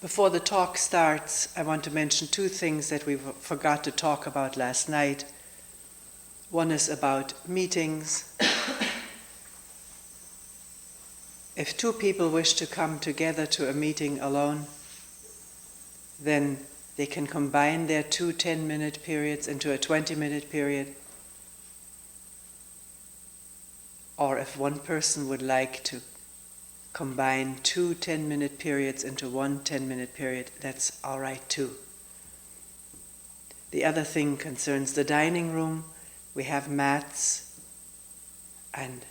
Before the talk starts, I want to mention two things that we forgot to talk about last night. One is about meetings. If two people wish to come together to a meeting alone, then they can combine their two 10-minute periods into a 20-minute period. Or if one person would like to combine two 10-minute periods into one 10-minute period, that's all right too. The other thing concerns the dining room. We have mats and,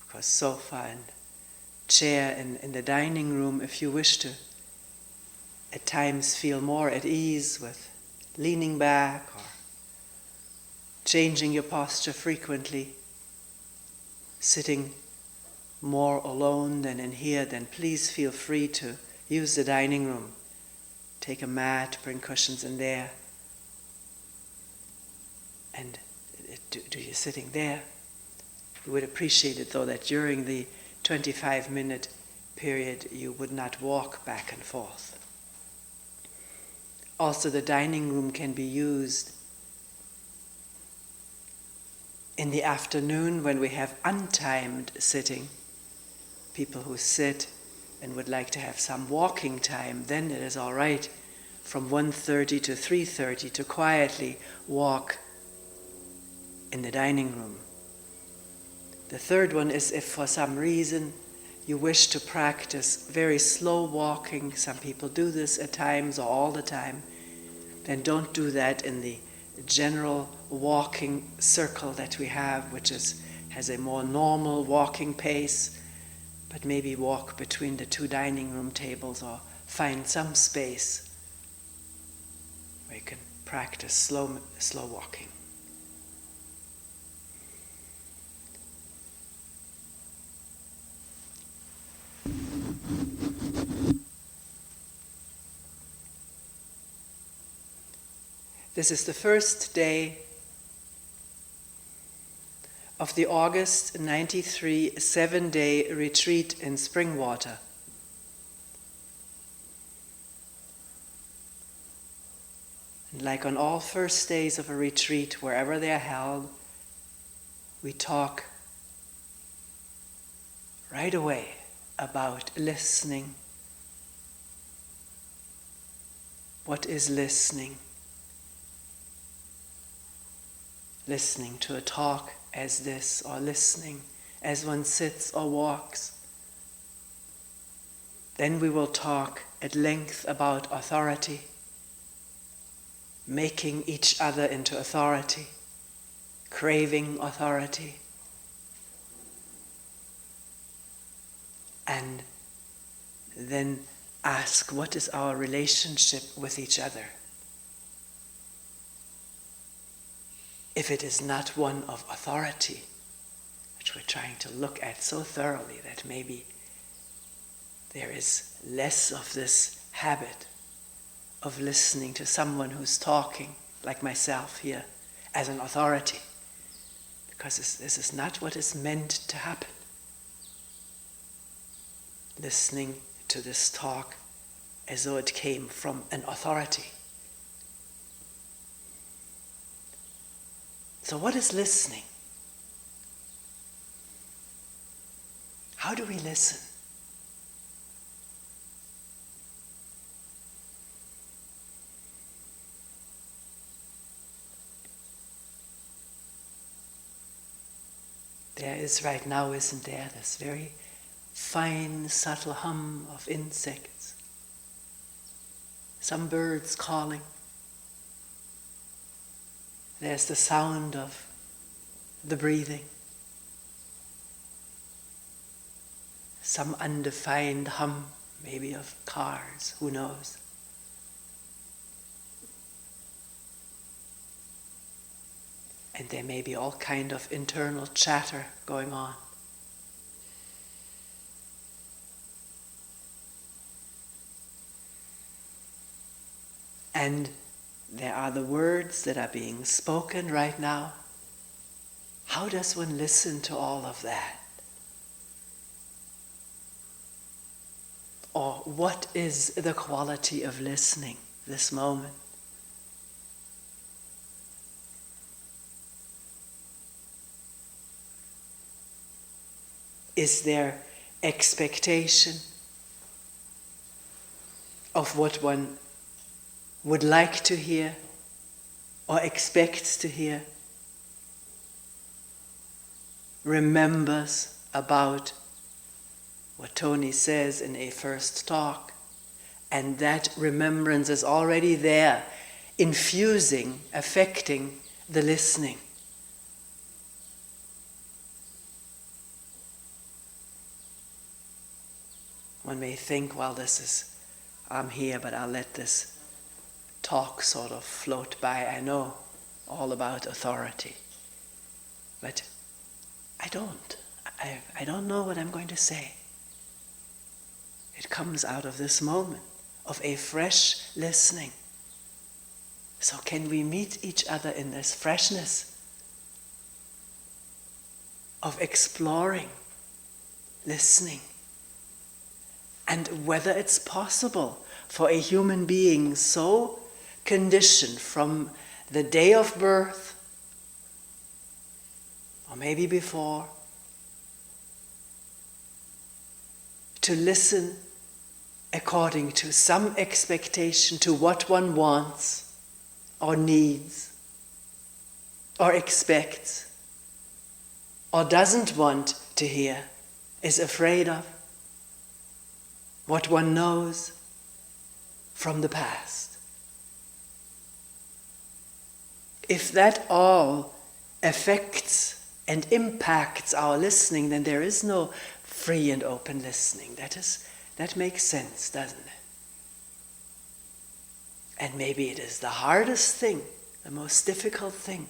of course, sofa and chair in the dining room if you wish to at times feel more at ease with leaning back or changing your posture frequently, sitting more alone than in here, then please feel free to use the dining room. Take a mat, bring cushions in there, and do your sitting there. We would appreciate it, though, that during the 25-minute period you would not walk back and forth. Also, the dining room can be used in the afternoon when we have untimed sitting. People who sit and would like to have some walking time, then it is all right from 1:30 to 3:30 to quietly walk in the dining room. The third one is if for some reason you wish to practice very slow walking, some people do this at times or all the time, then don't do that in the general walking circle that we have, which has a more normal walking pace, but maybe walk between the two dining room tables or find some space where you can practice slow walking. This is the first day of the August 93 7-day retreat in Springwater. And like on all first days of a retreat, wherever they are held, we talk right away about listening. What is listening? Listening to a talk as this, or listening as one sits or walks. Then we will talk at length about authority, making each other into authority, craving authority, and then ask, what is our relationship with each other? If it is not one of authority, which we're trying to look at so thoroughly that maybe there is less of this habit of listening to someone who's talking, like myself here, as an authority, because this is not what is meant to happen. Listening to this talk as though it came from an authority. So what is listening? How do we listen? There is right now, isn't there, this very fine, subtle hum of insects. Some birds calling. There's the sound of the breathing. Some undefined hum, maybe of cars, who knows? And there may be all kind of internal chatter going on. And there are the words that are being spoken right now. How does one listen to all of that? or what is the quality of listening this moment? Is there expectation of what one would like to hear or expects to hear? Remembers about what Toni says in a first talk, and that remembrance is already there, infusing, affecting the listening. One may think, well, I'm here, but I'll let this talk sort of float by. I know all about authority, but I don't. I don't know what I'm going to say. It comes out of this moment of a fresh listening. So can we meet each other in this freshness of exploring, listening, and whether it's possible for a human being so conditioned from the day of birth, or maybe before, to listen according to some expectation, to what one wants or needs or expects or doesn't want to hear, is afraid of, what one knows from the past. If that all affects and impacts our listening, then there is no free and open listening. That makes sense, doesn't it? And maybe it is the hardest thing, the most difficult thing,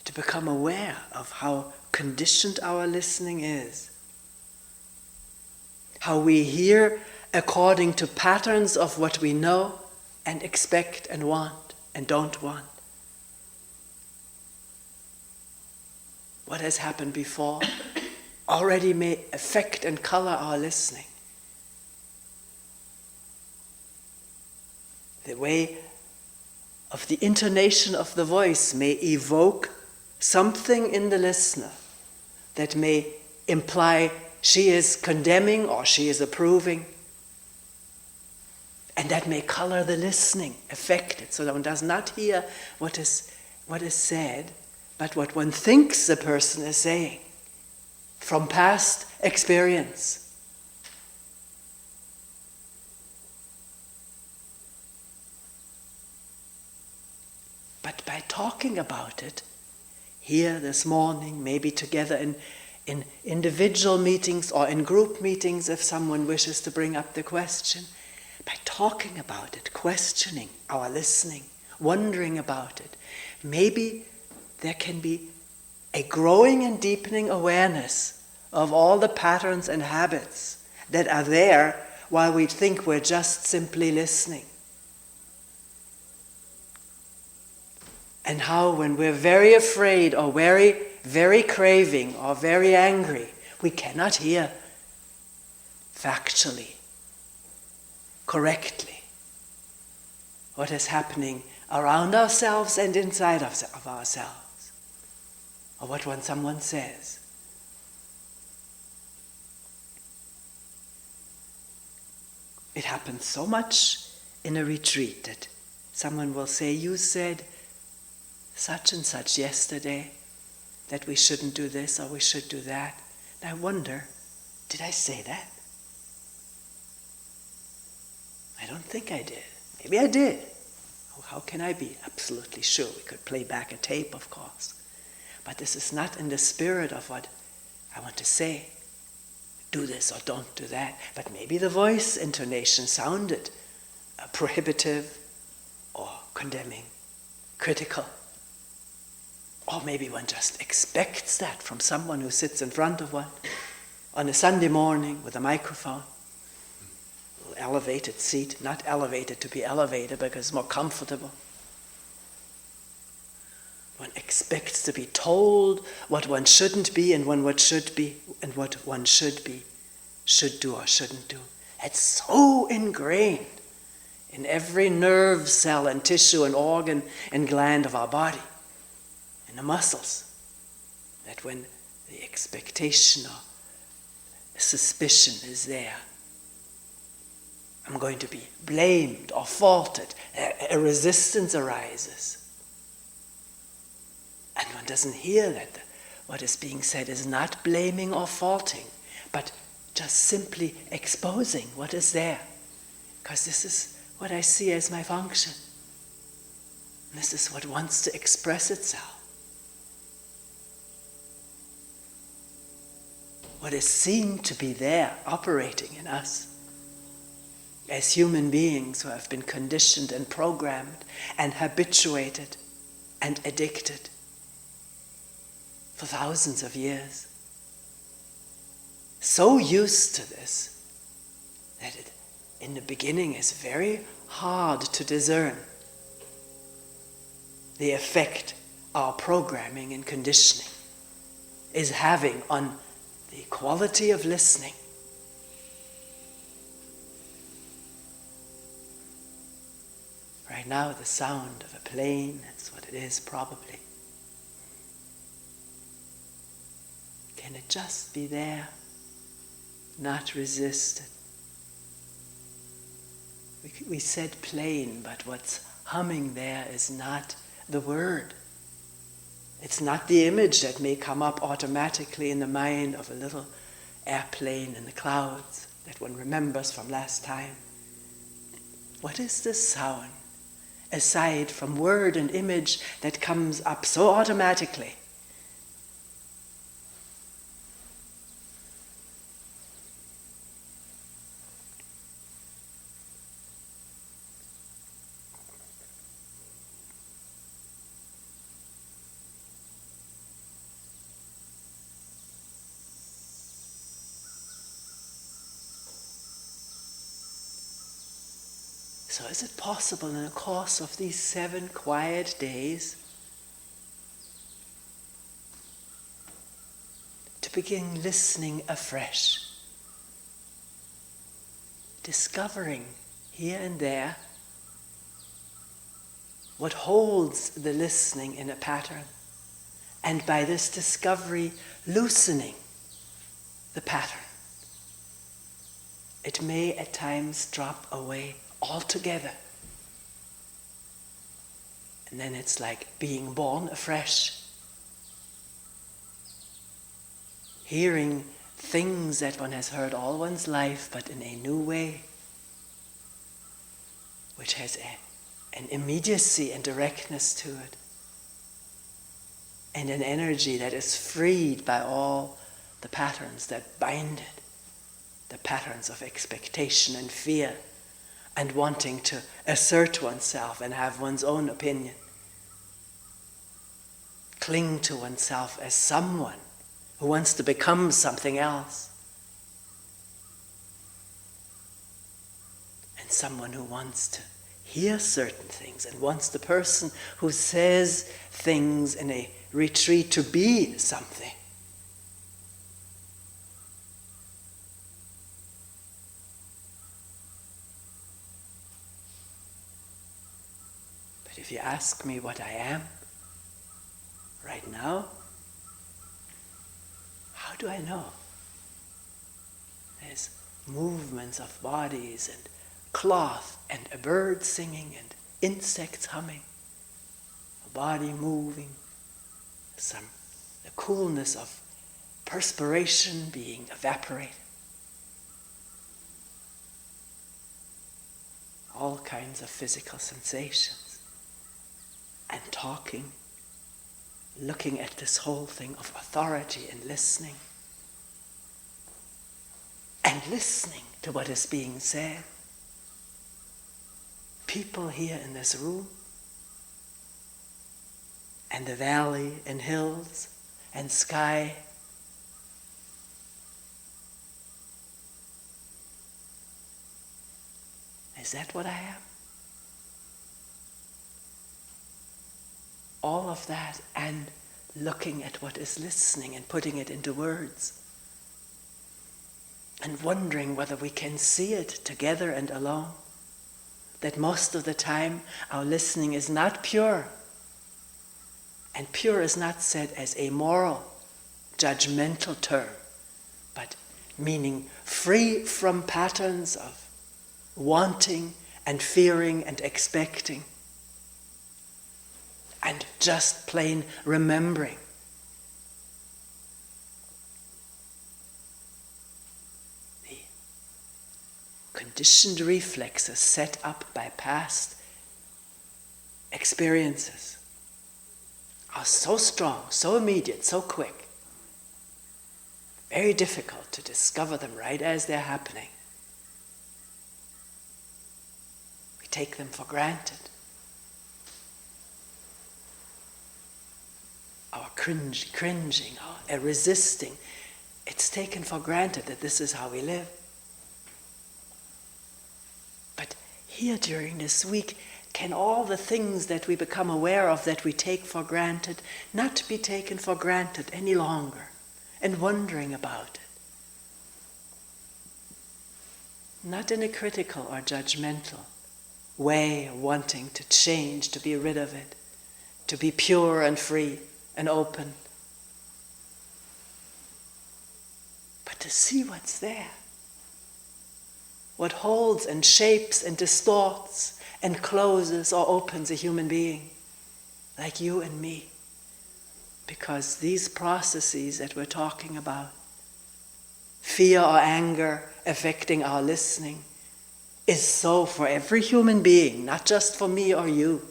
to become aware of how conditioned our listening is. How we hear according to patterns of what we know and expect and want and don't want. What has happened before already may affect and color our listening. The way of the intonation of the voice may evoke something in the listener that may imply she is condemning or she is approving. And that may color the listening, affect it, so that one does not hear what is said, but what one thinks the person is saying from past experience. But by talking about it, here this morning, maybe together in individual meetings or in group meetings, if someone wishes to bring up the question, by talking about it, questioning our listening, wondering about it, maybe there can be a growing and deepening awareness of all the patterns and habits that are there while we think we're just simply listening. And how when we're very afraid or very, very craving or very angry, we cannot hear factually, correctly, what is happening around ourselves and inside of ourselves, or what when someone says. It happens so much in a retreat that someone will say, you said such and such yesterday, that we shouldn't do this or we should do that. And I wonder, did I say that? I don't think I did. Maybe I did. How can I be absolutely sure? We could play back a tape, of course. But this is not in the spirit of what I want to say. Do this or don't do that. But maybe the voice intonation sounded prohibitive or condemning, critical. Or maybe one just expects that from someone who sits in front of one on a Sunday morning with a microphone. Elevated seat, not elevated to be elevated because it's more comfortable. One expects to be told what one shouldn't be and what should be and what one should be. should do or shouldn't do. It's so ingrained in every nerve cell and tissue and organ and gland of our body, in the muscles, that when the expectation or suspicion is there, I'm going to be blamed or faulted, a resistance arises. And one doesn't hear that what is being said is not blaming or faulting, but just simply exposing what is there. Because this is what I see as my function. This is what wants to express itself. What is seen to be there operating in us as human beings who have been conditioned and programmed and habituated and addicted for thousands of years. So used to this that it, in the beginning, is very hard to discern the effect our programming and conditioning is having on the quality of listening. Right now, the sound of a plane, that's what it is probably. Can it just be there, not resisted? We said plane, but what's humming there is not the word. It's not the image that may come up automatically in the mind of a little airplane in the clouds that one remembers from last time. What is the sound, aside from word and image, that comes up so automatically? So is it possible in the course of these 7 quiet days to begin listening afresh, discovering here and there what holds the listening in a pattern, and by this discovery loosening the pattern? It may at times drop away altogether. And then it's like being born afresh. Hearing things that one has heard all one's life, but in a new way, which has an immediacy and directness to it, and an energy that is freed by all the patterns that bind it, the patterns of expectation and fear, and wanting to assert oneself and have one's own opinion. Cling to oneself as someone who wants to become something else. And someone who wants to hear certain things and wants the person who says things in a retreat to be something. But if you ask me what I am right now, how do I know? There's movements of bodies and cloth and a bird singing and insects humming, a body moving, the coolness of perspiration being evaporated. All kinds of physical sensations. And talking, looking at this whole thing of authority and listening. And listening to what is being said. People here in this room, and the valley and hills and sky. Is that what I am? All of that, and looking at what is listening and putting it into words. and wondering whether we can see it together and alone. That most of the time our listening is not pure. And pure is not said as a moral, judgmental term, but meaning free from patterns of wanting and fearing and expecting, and just plain remembering. The conditioned reflexes set up by past experiences are so strong, so immediate, so quick, very difficult to discover them right as they're happening. We take them for granted. Our cringing, our resisting, it's taken for granted that this is how we live. But here during this week, can all the things that we become aware of that we take for granted not be taken for granted any longer, and wondering about it? Not in a critical or judgmental way, wanting to change, to be rid of it, to be pure and free and open, but to see what's there, what holds and shapes and distorts and closes or opens a human being like you and me. Because these processes that we're talking about, fear or anger affecting our listening, is so for every human being, not just for me or you.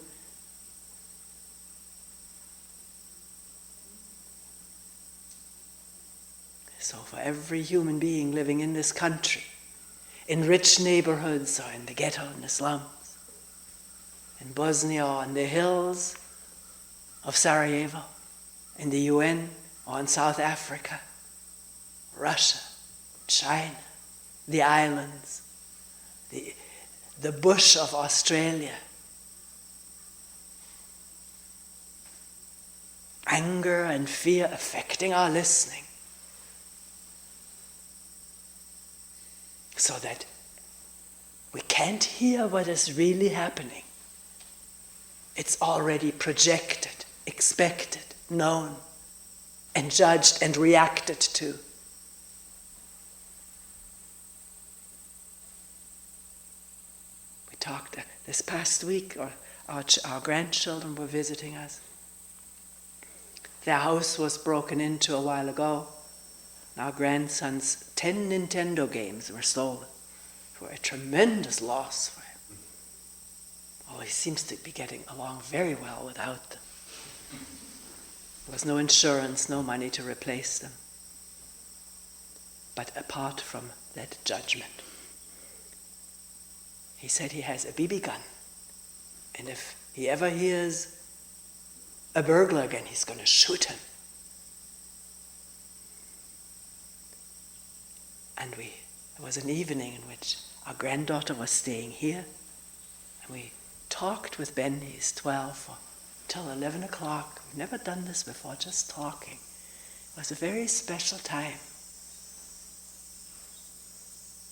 So for every human being living in this country, in rich neighborhoods or in the ghetto, in the slums, in Bosnia or in the hills of Sarajevo, in the UN or in South Africa, Russia, China, the islands, the bush of Australia. Anger and fear affecting our listening, so that we can't hear what is really happening. It's already projected, expected, known, and judged and reacted to. We talked this past week, or our grandchildren were visiting us. Their house was broken into a while ago. Our grandson's 10 Nintendo games were stolen. For a tremendous loss for him. Oh, he seems to be getting along very well without them. There was no insurance, no money to replace them. But apart from that judgment, he said he has a BB gun. And if he ever hears a burglar again, he's going to shoot him. And there was an evening in which our granddaughter was staying here, and we talked with Ben, he's 12, till 11 o'clock. We've never done this before, just talking. It was a very special time,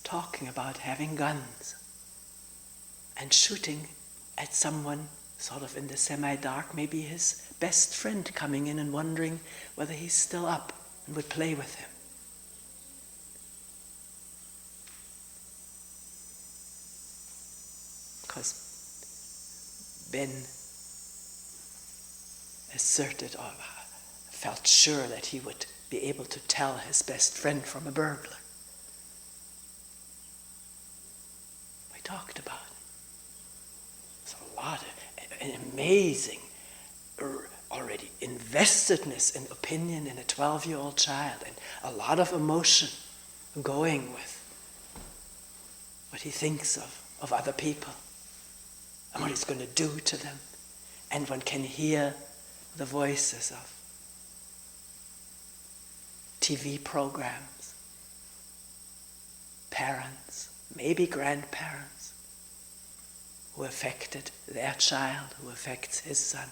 talking about having guns and shooting at someone sort of in the semi-dark, maybe his best friend coming in and wondering whether he's still up and would play with him. Because Ben asserted or felt sure that he would be able to tell his best friend from a burglar. We talked about it. It's a lot of an amazing already investedness in opinion in a 12-year-old child, and a lot of emotion going with what he thinks of other people and what he's going to do to them. And one can hear the voices of TV programs, parents, maybe grandparents, who affected their child, who affects his son.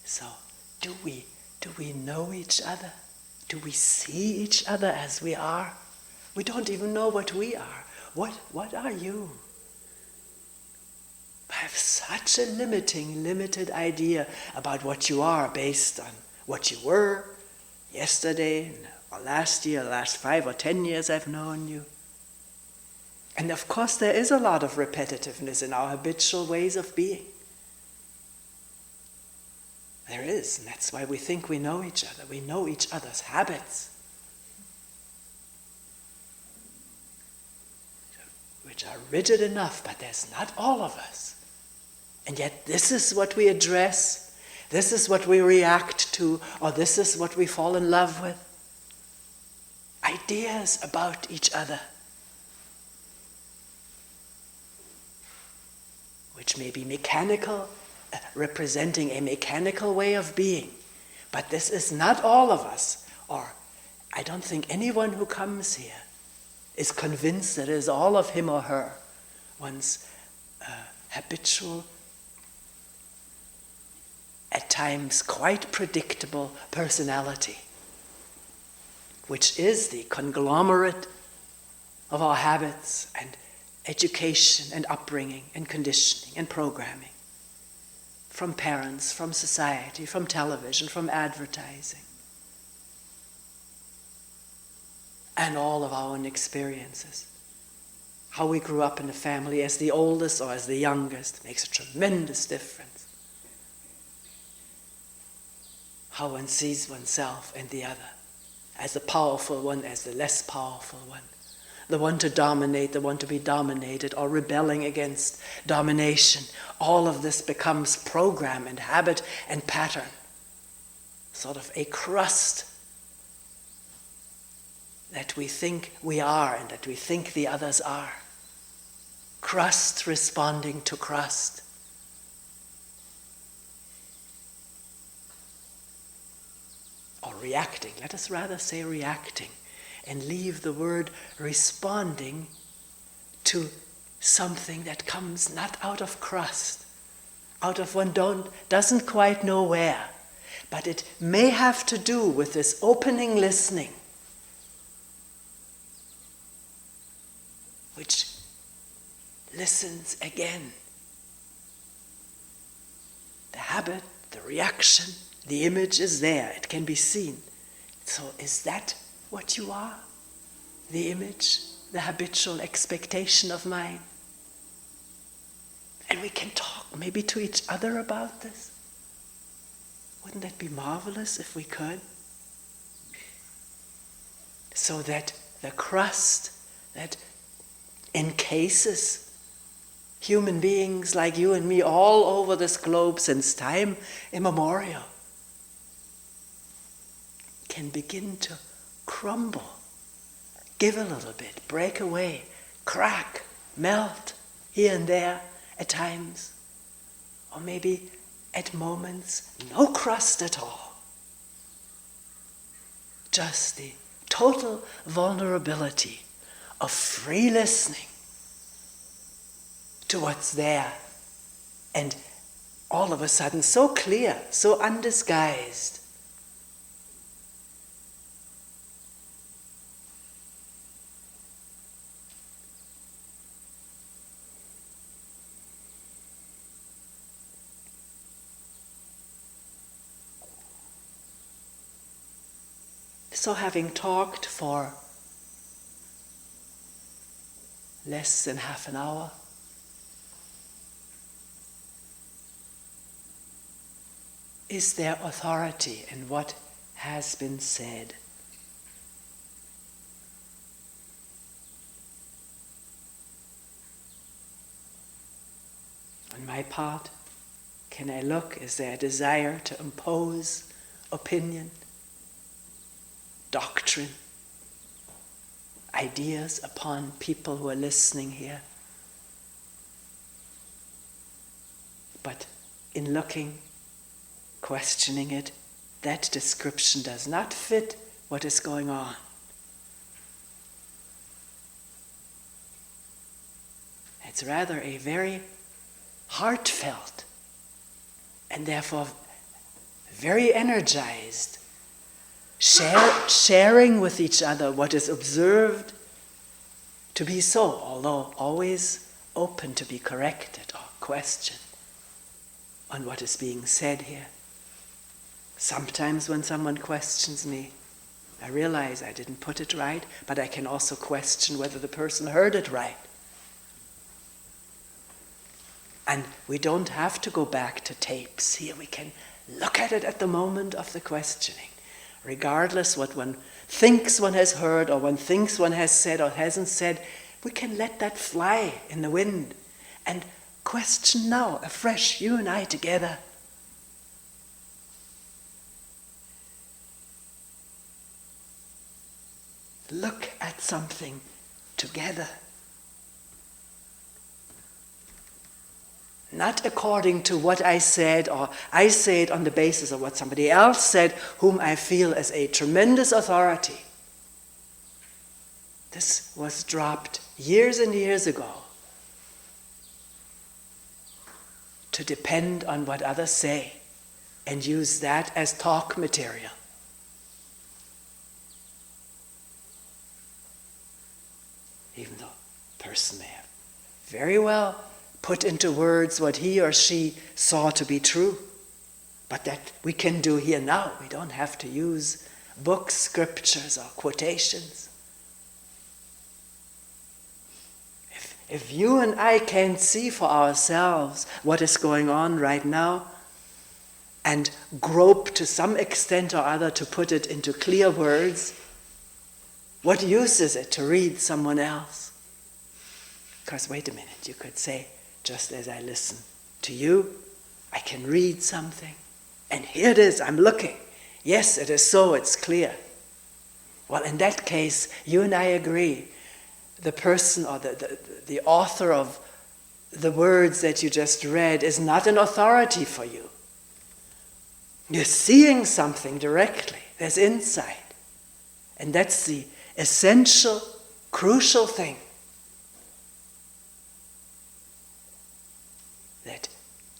So, do we know each other? Do we see each other as we are? We don't even know what we are. What are you? I have such a limited idea about what you are based on what you were yesterday, or last year, last 5 or 10 years I've known you. And of course there is a lot of repetitiveness in our habitual ways of being. There is, and that's why we think we know each other. We know each other's habits, which are rigid enough, but there's not all of us. And yet this is what we address, this is what we react to, or this is what we fall in love with. Ideas about each other, which may be mechanical, representing a mechanical way of being. But this is not all of us, or I don't think anyone who comes here is convinced that it is all of him or her, one's habitual, at times quite predictable personality, which is the conglomerate of our habits and education and upbringing and conditioning and programming from parents, from society, from television, from advertising, and all of our own experiences. How we grew up in the family as the oldest or as the youngest makes a tremendous difference. How one sees oneself and the other, as the powerful one, as the less powerful one, the one to dominate, the one to be dominated, or rebelling against domination. All of this becomes program and habit and pattern, sort of a crust that we think we are and that we think the others are. Crust responding to crust. Or reacting, let us rather say reacting, and leave the word responding to something that comes not out of crust, out of one doesn't quite know where, but it may have to do with this opening listening, which listens again. The habit, the reaction, the image is there, it can be seen. So is that what you are? The image, the habitual expectation of mine? And we can talk maybe to each other about this. Wouldn't that be marvelous if we could? So that the crust that encases human beings like you and me all over this globe since time immemorial can begin to crumble, give a little bit, break away, crack, melt here and there at times, or maybe at moments no crust at all. Just the total vulnerability of free listening to what's there, and all of a sudden so clear, so undisguised. So having talked for less than half an hour, is there authority in what has been said? On my part, can I look? Is there a desire to impose opinion, doctrine, ideas upon people who are listening here? But in looking, questioning it, that description does not fit what is going on. It's rather a very heartfelt and therefore very energized, sharing with each other what is observed to be so, although always open to be corrected or questioned on what is being said here. Sometimes when someone questions me, I realize I didn't put it right, but I can also question whether the person heard it right. And we don't have to go back to tapes here. We can look at it at the moment of the questioning. Regardless what one thinks one has heard or one thinks one has said or hasn't said, we can let that fly in the wind and question now, afresh, you and I together. Look at something together. Not according to what I said, or I say it on the basis of what somebody else said, whom I feel as a tremendous authority. This was dropped years and years ago to depend on what others say and use that as talk material. Even though a person may have very well put into words what he or she saw to be true, but that we can do here now. We don't have to use books, scriptures, or quotations. If you and I can see for ourselves what is going on right now and grope to some extent or other to put it into clear words, what use is it to read someone else? Because wait a minute, you could say, just as I listen to you, I can read something. And here it is, I'm looking. Yes, it is so, it's clear. Well, in that case, you and I agree. The person or the author of the words that you just read is not an authority for you. You're seeing something directly. There's insight. And that's the essential, crucial thing. That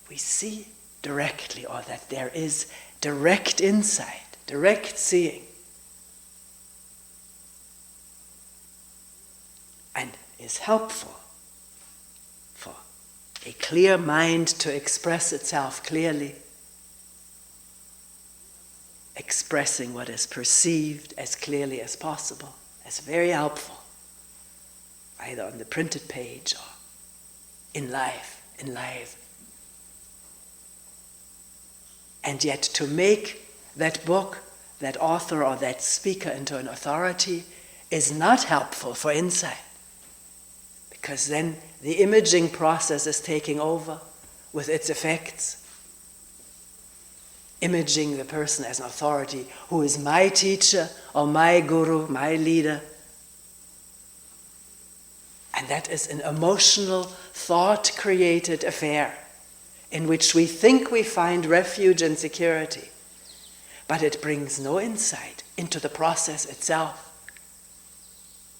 we see directly, or that there is direct insight, direct seeing. And is helpful for a clear mind to express itself clearly, expressing what is perceived as clearly as possible. That's very helpful, either on the printed page or in life. And yet to make that book, that author or that speaker into an authority is not helpful for insight. Because then the imaging process is taking over with its effects. Imaging the person as an authority who is my teacher or my guru, my leader. And that is an emotional, thought-created affair in which we think we find refuge and security. But it brings no insight into the process itself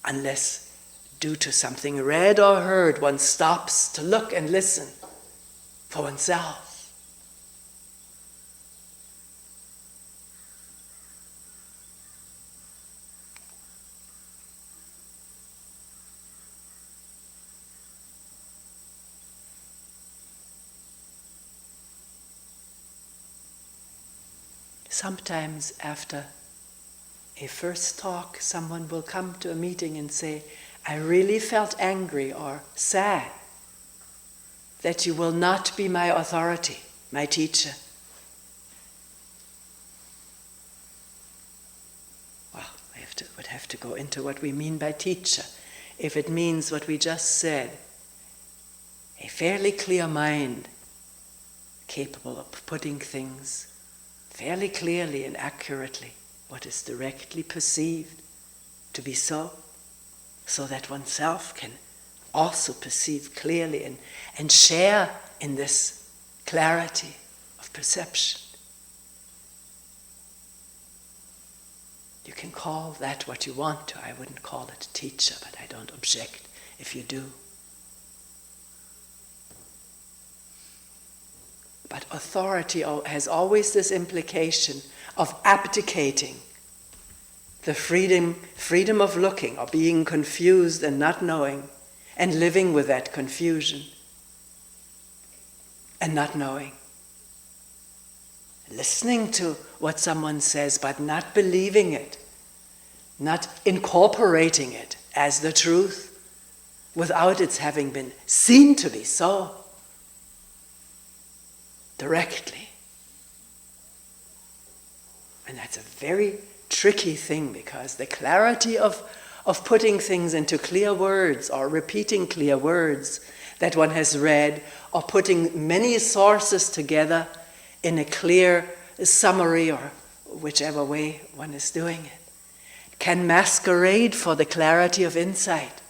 unless, due to something read or heard, one stops to look and listen for oneself. Sometimes after a first talk, someone will come to a meeting and say, I really felt angry or sad that you will not be my authority, my teacher. Well, I would have to go into what we mean by teacher. If it means what we just said, a fairly clear mind, capable of putting things fairly clearly and accurately, what is directly perceived to be so that oneself can also perceive clearly and share in this clarity of perception. You can call that what you want to. I wouldn't call it a teacher, but I don't object if you do. But authority has always this implication of abdicating the freedom of looking or being confused and not knowing and living with that confusion and not knowing. Listening to what someone says but not believing it, not incorporating it as the truth without its having been seen to be so directly. And that's a very tricky thing, because the clarity of putting things into clear words or repeating clear words that one has read, or putting many sources together in a clear summary, or whichever way one is doing it, can masquerade for the clarity of insight.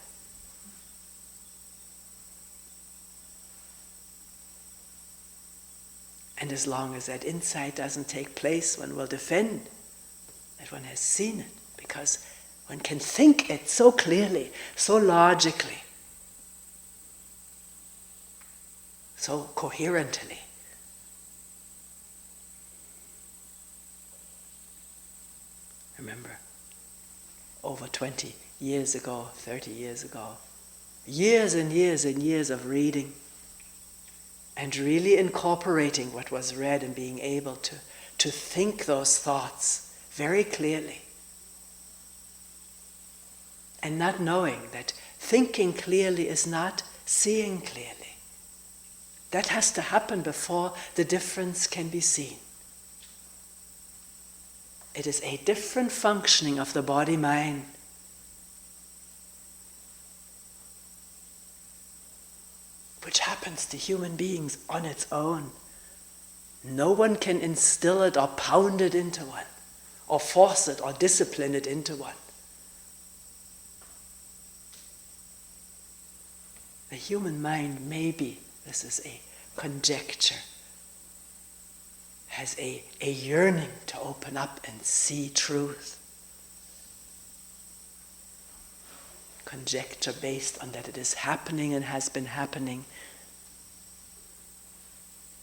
And as long as that insight doesn't take place, one will defend that one has seen it, because one can think it so clearly, so logically, so coherently. Remember, over 20 years ago, 30 years ago, years and years and years of reading and really incorporating what was read and being able to think those thoughts very clearly. And not knowing that thinking clearly is not seeing clearly. That has to happen before the difference can be seen. It is a different functioning of the body-mind. Which happens to human beings on its own. No one can instill it or pound it into one, or force it or discipline it into one. The human mind, maybe, this is a conjecture, has a yearning to open up and see truth. Conjecture based on that it is happening and has been happening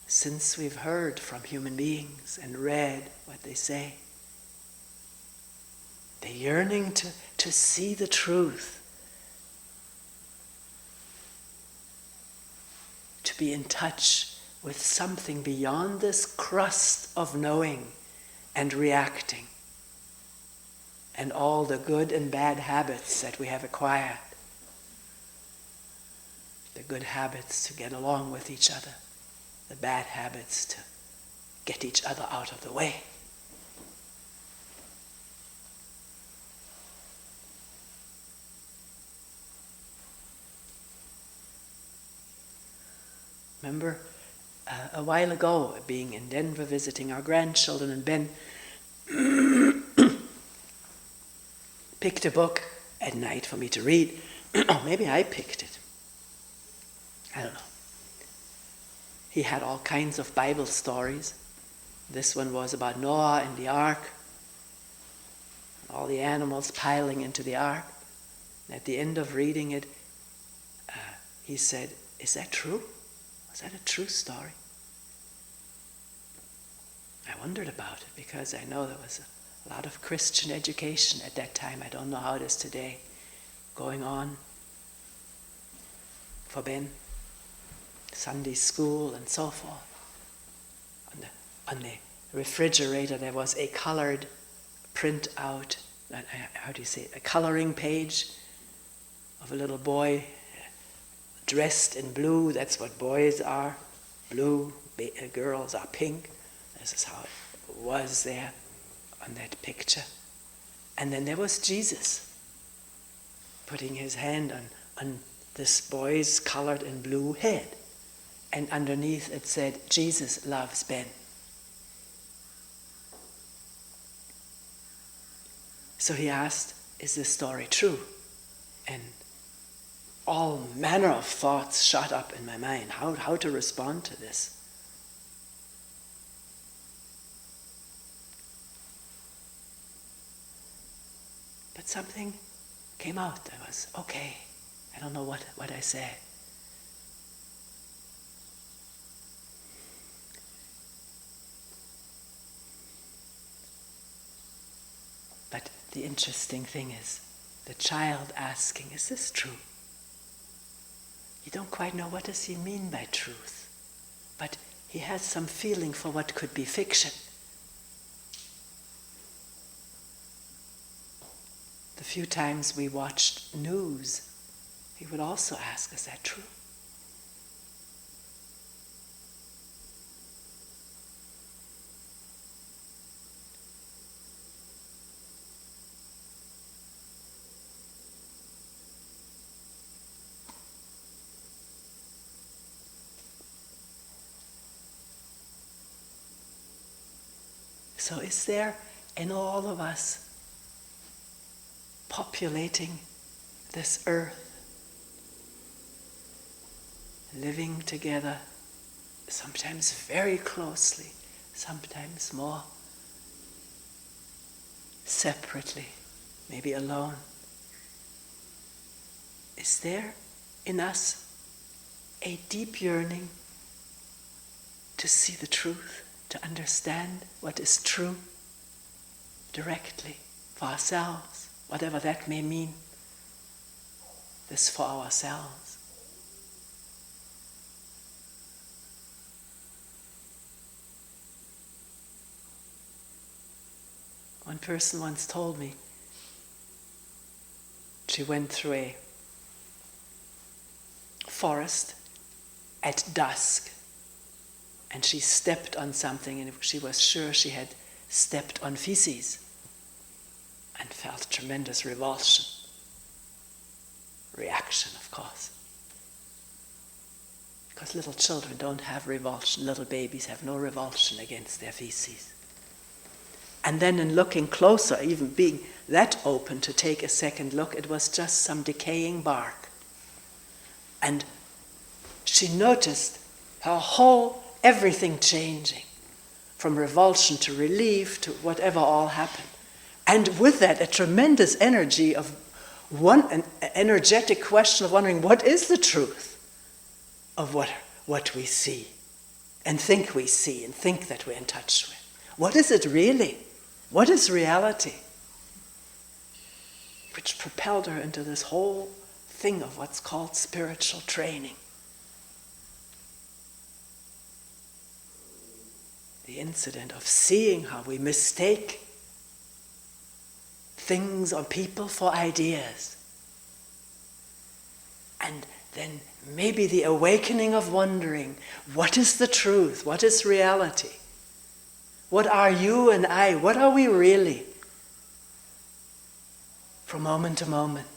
since we've heard from human beings and read what they say. The yearning to see the truth, to be in touch with something beyond this crust of knowing and reacting, and all the good and bad habits that we have acquired. The good habits to get along with each other, the bad habits to get each other out of the way. Remember, a while ago, being in Denver, visiting our grandchildren, and Ben picked a book at night for me to read. Or maybe I picked it. I don't know. He had all kinds of Bible stories. This one was about Noah and the ark, and all the animals piling into the ark. And at the end of reading it, he said, "Is that true? Was that a true story?" I wondered about it, because I know there was a lot of Christian education at that time. I don't know how it is today, going on for Ben. Sunday school and so forth. On the refrigerator there was a colored printout, how do you say it, a coloring page of a little boy dressed in blue. That's what boys are, blue. Girls are pink. This is how it was there on that picture. And then there was Jesus putting his hand on this boy's colored in blue head. And underneath it said, "Jesus loves Ben." So he asked, "Is this story true?" And all manner of thoughts shot up in my mind, how to respond to this. But something came out. I was, okay, I don't know what I said. But the interesting thing is the child asking, is this true? You don't quite know what does he mean by truth, but he has some feeling for what could be fiction. The few times we watched news, he would also ask, is that true? So is there in all of us populating this earth, living together, sometimes very closely, sometimes more separately, maybe alone? Is there in us a deep yearning to see the truth, to understand what is true directly for ourselves, whatever that may mean, this for ourselves? One person once told me she went through a forest at dusk, and she stepped on something, and she was sure she had stepped on feces, and felt tremendous revulsion. Reaction, of course. Because little children don't have revulsion. Little babies have no revulsion against their feces. And then in looking closer, even being that open to take a second look, it was just some decaying bark. And she noticed her whole everything changing, from revulsion to relief to whatever all happened. And with that, a tremendous energy of an energetic question of wondering, what is the truth of what we see and think we see and think that we're in touch with? What is it really? What is reality? Which propelled her into this whole thing of what's called spiritual training. The incident of seeing how we mistake things or people for ideas. And then maybe the awakening of wondering, what is the truth? What is reality? What are you and I? What are we really? From moment to moment.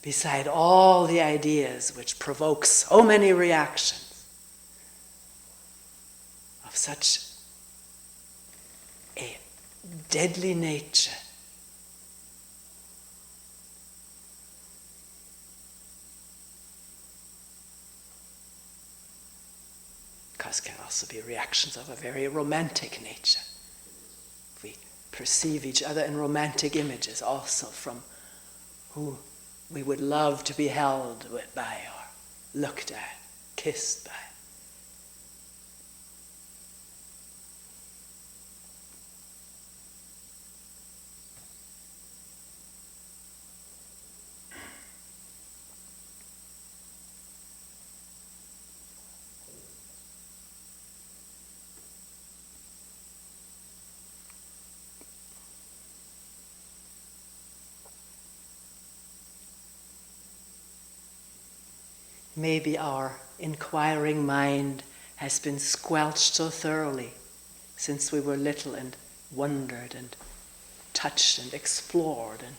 Beside all the ideas which provoke so many reactions of such a deadly nature. Because can also be reactions of a very romantic nature. We perceive each other in romantic images also from who we would love to be held by or looked at, kissed by. Maybe our inquiring mind has been squelched so thoroughly since we were little and wondered and touched and explored and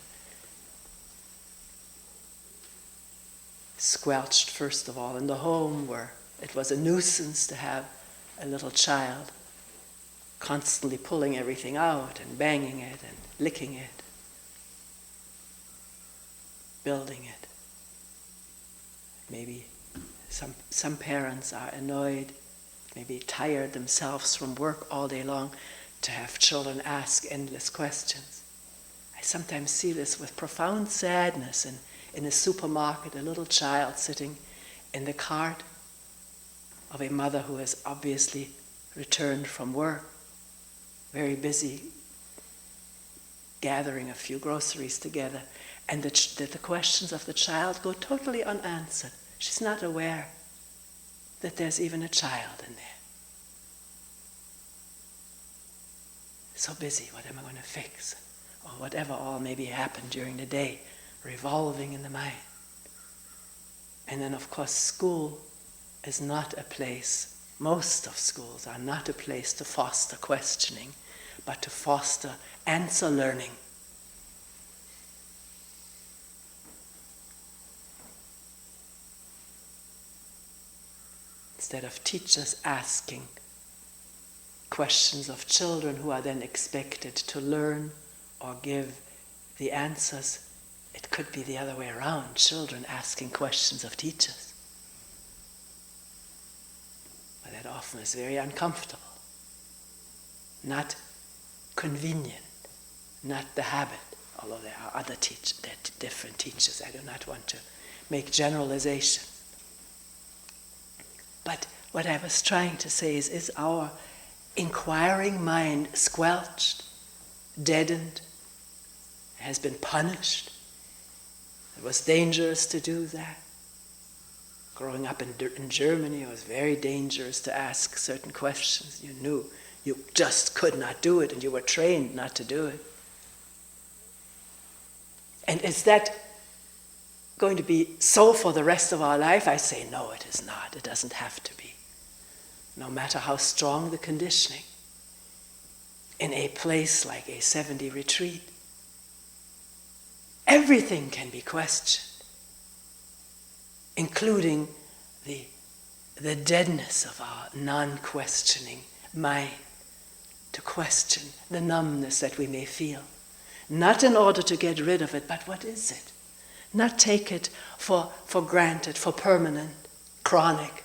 squelched first of all in the home, where it was a nuisance to have a little child constantly pulling everything out and banging it and licking it, building it. Maybe some parents are annoyed, maybe tired themselves from work all day long, to have children ask endless questions. I sometimes see this with profound sadness in a supermarket, a little child sitting in the cart of a mother who has obviously returned from work, very busy gathering a few groceries together, and the questions of the child go totally unanswered. She's not aware that there's even a child in there. So busy, what am I going to fix? Or whatever all maybe happened during the day, revolving in the mind. And then of course school is not a place, most of schools are not a place to foster questioning, but to foster answer learning. Instead of teachers asking questions of children who are then expected to learn or give the answers, it could be the other way around, children asking questions of teachers. But that often is very uncomfortable, not convenient, not the habit, although there are other different teachers. I do not want to make generalizations. But what I was trying to say is our inquiring mind squelched, deadened, has been punished? It was dangerous to do that. Growing up in Germany, it was very dangerous to ask certain questions. You knew you just could not do it, and you were trained not to do it. And is that going to be so for the rest of our life? I say, no, it is not. It doesn't have to be. No matter how strong the conditioning. In a place like a 70 retreat, everything can be questioned, including the deadness of our non-questioning mind, to question the numbness that we may feel. Not in order to get rid of it, but what is it? Not take it for granted, for permanent, chronic.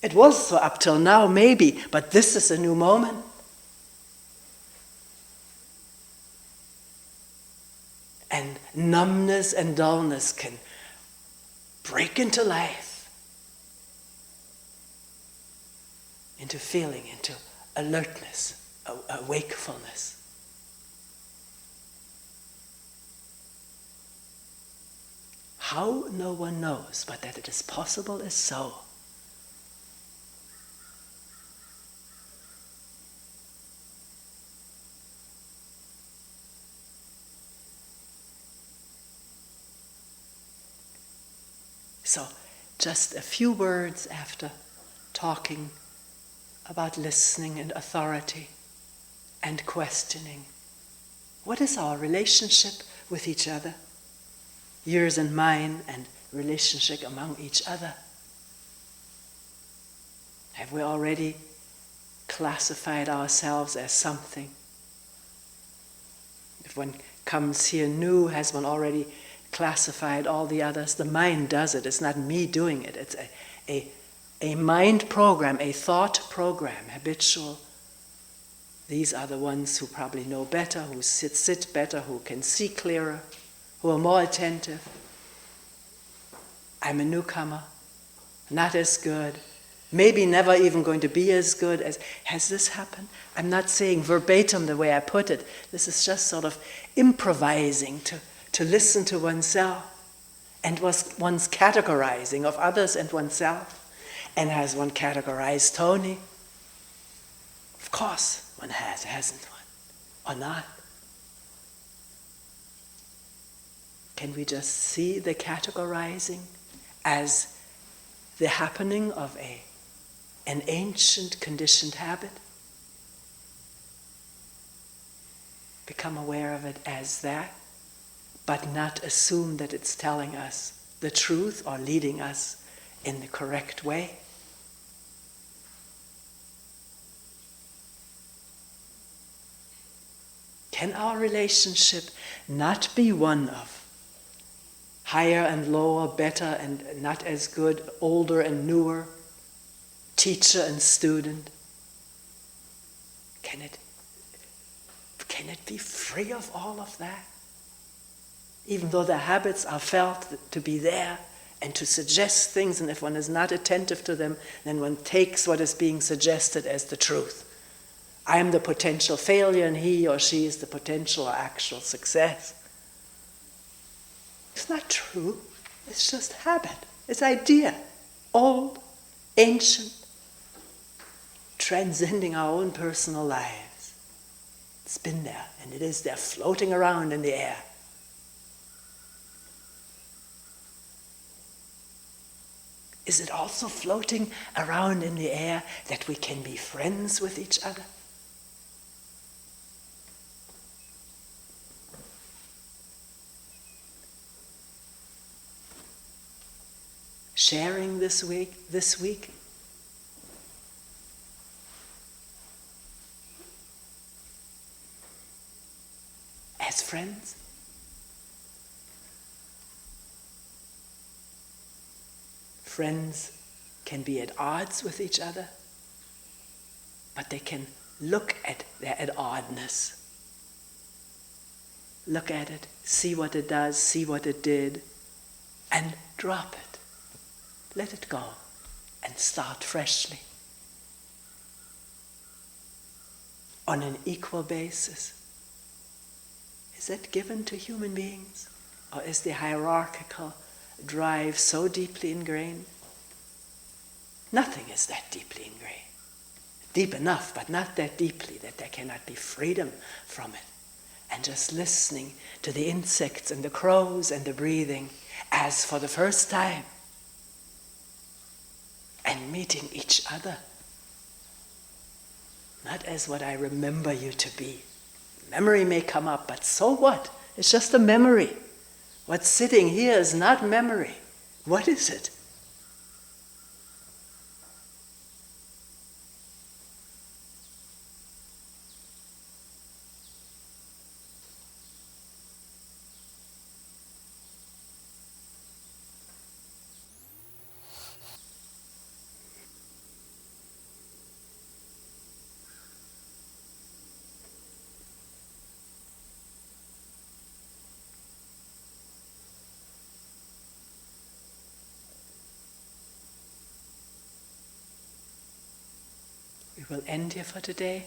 It was so up till now, maybe, but this is a new moment. And numbness and dullness can break into life, into feeling, into alertness, a wakefulness. How, no one knows, but that it is possible is so. So, just a few words after talking about listening and authority and questioning. What is our relationship with each other? Yours and mine, and relationship among each other. Have we already classified ourselves as something? If one comes here new, has one already classified all the others? The mind does it. It's not me doing it. It's a mind program, a thought program, habitual. These are the ones who probably know better, who sit better, who can see clearer, who are more attentive. I'm a newcomer, not as good, maybe never even going to be as good as. Has this happened? I'm not saying verbatim the way I put it. This is just sort of improvising to listen to oneself and one's categorizing of others and oneself. And has one categorized Toni? Of course one has, hasn't one? Or not? Can we just see the categorizing as the happening of an ancient conditioned habit? Become aware of it as that, but not assume that it's telling us the truth or leading us in the correct way. Can our relationship not be one of higher and lower, better and not as good, older and newer, teacher and student? Can it be free of all of that? Even though the habits are felt to be there and to suggest things, and if one is not attentive to them, then one takes what is being suggested as the truth. I am the potential failure and he or she is the potential or actual success. It's not true. It's just habit. It's idea. Old, ancient, transcending our own personal lives. It's been there, and it is there, floating around in the air. Is it also floating around in the air that we can be friends with each other? Sharing this week, as friends? Friends can be at odds with each other, but they can look at their at oddness. Look at it, see what it does, see what it did, and drop it. Let it go and start freshly. On an equal basis. Is that given to human beings? Or is the hierarchical drive so deeply ingrained? Nothing is that deeply ingrained. Deep enough, but not that deeply that there cannot be freedom from it. And just listening to the insects and the crows and the breathing as for the first time. And meeting each other. Not as what I remember you to be. Memory may come up, but so what? It's just a memory. What's sitting here is not memory. What is it? We will end here for today.